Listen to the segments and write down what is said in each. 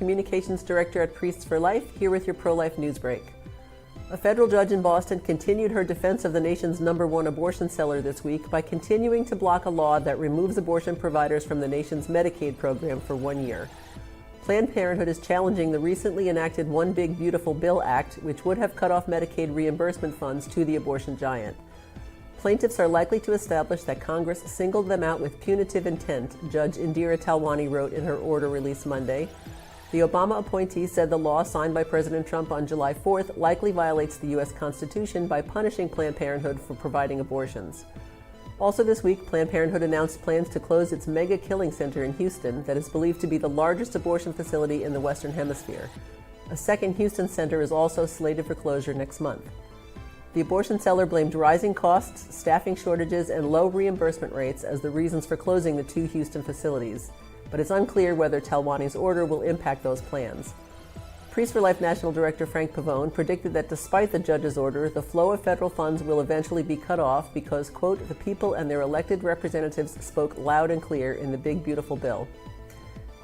Communications Director at Priests for Life, here with your pro-life news break. A federal judge in Boston continued her defense of the nation's #1 abortion seller this week by continuing to block a law that removes abortion providers from the nation's Medicaid program for 1 year. Planned Parenthood is challenging the recently enacted One Big Beautiful Bill Act, which would have cut off Medicaid reimbursement funds to the abortion giant. Plaintiffs are likely to establish that Congress singled them out with punitive intent, Judge Indira Talwani wrote in her order released Monday. The Obama appointee said the law signed by President Trump on July 4th likely violates the U.S. Constitution by punishing Planned Parenthood for providing abortions. Also this week, Planned Parenthood announced plans to close its mega killing center in Houston that is believed to be the largest abortion facility in the Western Hemisphere. A second Houston center is also slated for closure next month. The abortion seller blamed rising costs, staffing shortages, and low reimbursement rates as the reasons for closing the 2 Houston facilities, but it's unclear whether Talwani's order will impact those plans. Priests for Life National Director Frank Pavone predicted that despite the judge's order, the flow of federal funds will eventually be cut off because, quote, the people and their elected representatives spoke loud and clear in the big beautiful bill.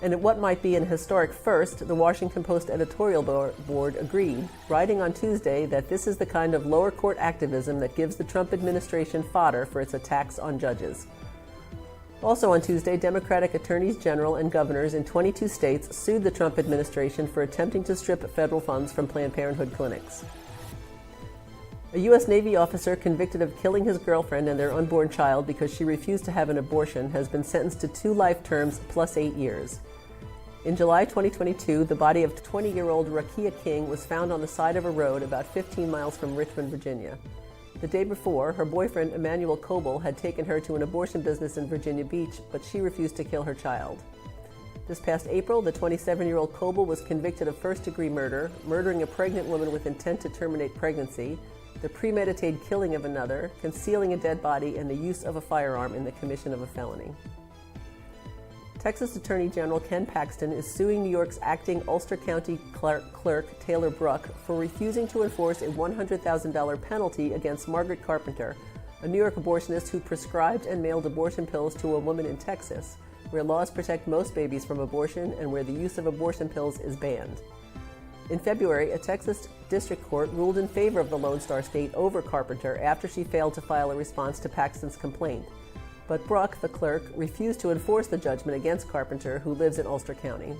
And at what might be an historic first, the Washington Post editorial board agreed, writing on Tuesday that this is the kind of lower court activism that gives the Trump administration fodder for its attacks on judges. Also on Tuesday, Democratic attorneys general and governors in 22 states sued the Trump administration for attempting to strip federal funds from Planned Parenthood clinics. A U.S. Navy officer convicted of killing his girlfriend and their unborn child because she refused to have an abortion has been sentenced to 2 life terms plus 8 years. In July 2022, the body of 20-year-old Rakia King was found on the side of a road about 15 miles from Richmond, Virginia. The day before, her boyfriend, Emmanuel Coble, had taken her to an abortion business in Virginia Beach, but she refused to kill her child. This past April, the 27-year-old Coble was convicted of first-degree murder, murdering a pregnant woman with intent to terminate pregnancy, the premeditated killing of another, concealing a dead body, and the use of a firearm in the commission of a felony. Texas Attorney General Ken Paxton is suing New York's acting Ulster County Clerk Taylor Bruck for refusing to enforce a $100,000 penalty against Margaret Carpenter, a New York abortionist who prescribed and mailed abortion pills to a woman in Texas, where laws protect most babies from abortion and where the use of abortion pills is banned. In February, a Texas district court ruled in favor of the Lone Star State over Carpenter after she failed to file a response to Paxton's complaint. But Bruck, the clerk, refused to enforce the judgment against Carpenter, who lives in Ulster County.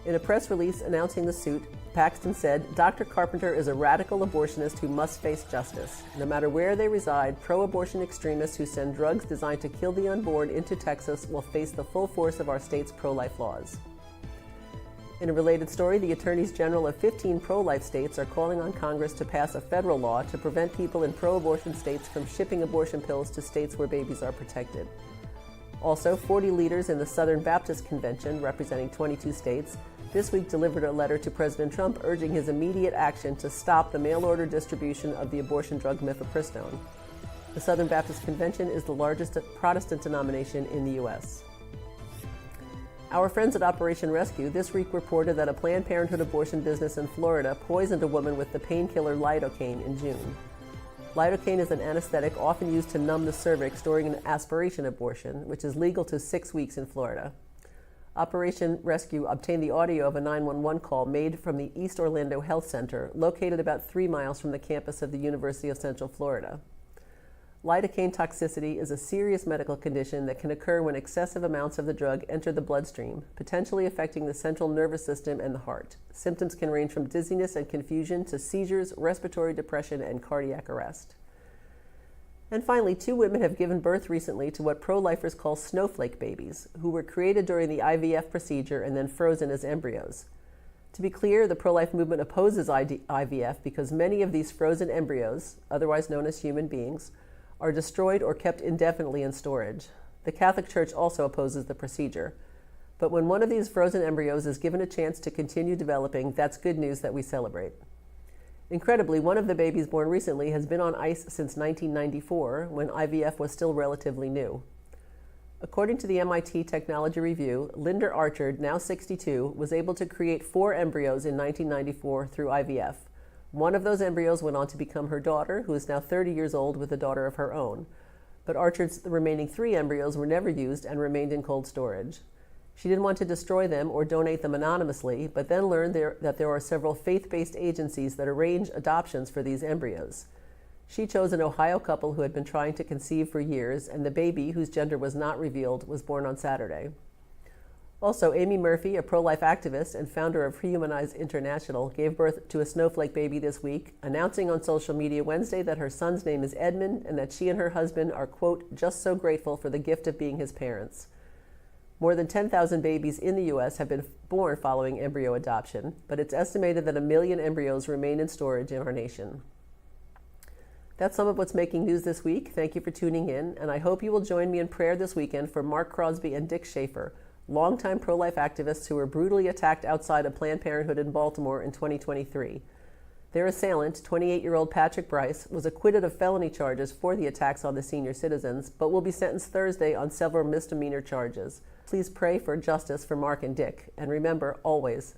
In a press release announcing the suit, Paxton said, Dr. Carpenter is a radical abortionist who must face justice. No matter where they reside, pro-abortion extremists who send drugs designed to kill the unborn into Texas will face the full force of our state's pro-life laws. In a related story, the attorneys general of 15 pro-life states are calling on Congress to pass a federal law to prevent people in pro-abortion states from shipping abortion pills to states where babies are protected. Also, 40 leaders in the Southern Baptist Convention, representing 22 states, this week delivered a letter to President Trump urging his immediate action to stop the mail-order distribution of the abortion drug mifepristone. The Southern Baptist Convention is the largest Protestant denomination in the U.S. Our friends at Operation Rescue this week reported that a Planned Parenthood abortion business in Florida poisoned a woman with the painkiller lidocaine in June. Lidocaine is an anesthetic often used to numb the cervix during an aspiration abortion, which is legal to 6 weeks in Florida. Operation Rescue obtained the audio of a 911 call made from the East Orlando Health Center, located about 3 miles from the campus of the University of Central Florida. Lidocaine toxicity is a serious medical condition that can occur when excessive amounts of the drug enter the bloodstream, potentially affecting the central nervous system and the heart. Symptoms can range from dizziness and confusion to seizures, respiratory depression, and cardiac arrest. And finally, 2 women have given birth recently to what pro-lifers call snowflake babies, who were created during the IVF procedure and then frozen as embryos. To be clear, the pro-life movement opposes IVF because many of these frozen embryos, otherwise known as human beings, are destroyed or kept indefinitely in storage. The Catholic Church also opposes the procedure. But when one of these frozen embryos is given a chance to continue developing, that's good news that we celebrate. Incredibly, one of the babies born recently has been on ice since 1994, when IVF was still relatively new. According to the MIT Technology Review, Linda Archard, now 62, was able to create 4 embryos in 1994 through IVF. One of those embryos went on to become her daughter, who is now 30 years old with a daughter of her own. But Archard's remaining 3 embryos were never used and remained in cold storage. She didn't want to destroy them or donate them anonymously, but then learned that there are several faith-based agencies that arrange adoptions for these embryos. She chose an Ohio couple who had been trying to conceive for years, and the baby, whose gender was not revealed, was born on Saturday. Also, Amy Murphy, a pro-life activist and founder of Humanize International, gave birth to a Snowflake baby this week, announcing on social media Wednesday that her son's name is Edmund and that she and her husband are, quote, just so grateful for the gift of being his parents. More than 10,000 babies in the U.S. have been born following embryo adoption, but it's estimated that 1 million embryos remain in storage in our nation. That's some of what's making news this week. Thank you for tuning in, and I hope you will join me in prayer this weekend for Mark Crosby and Dick Schaefer, longtime pro-life activists who were brutally attacked outside of Planned Parenthood in Baltimore in 2023. Their assailant, 28-year-old Patrick Bryce, was acquitted of felony charges for the attacks on the senior citizens, but will be sentenced Thursday on several misdemeanor charges. Please pray for justice for Mark and Dick, and remember, always,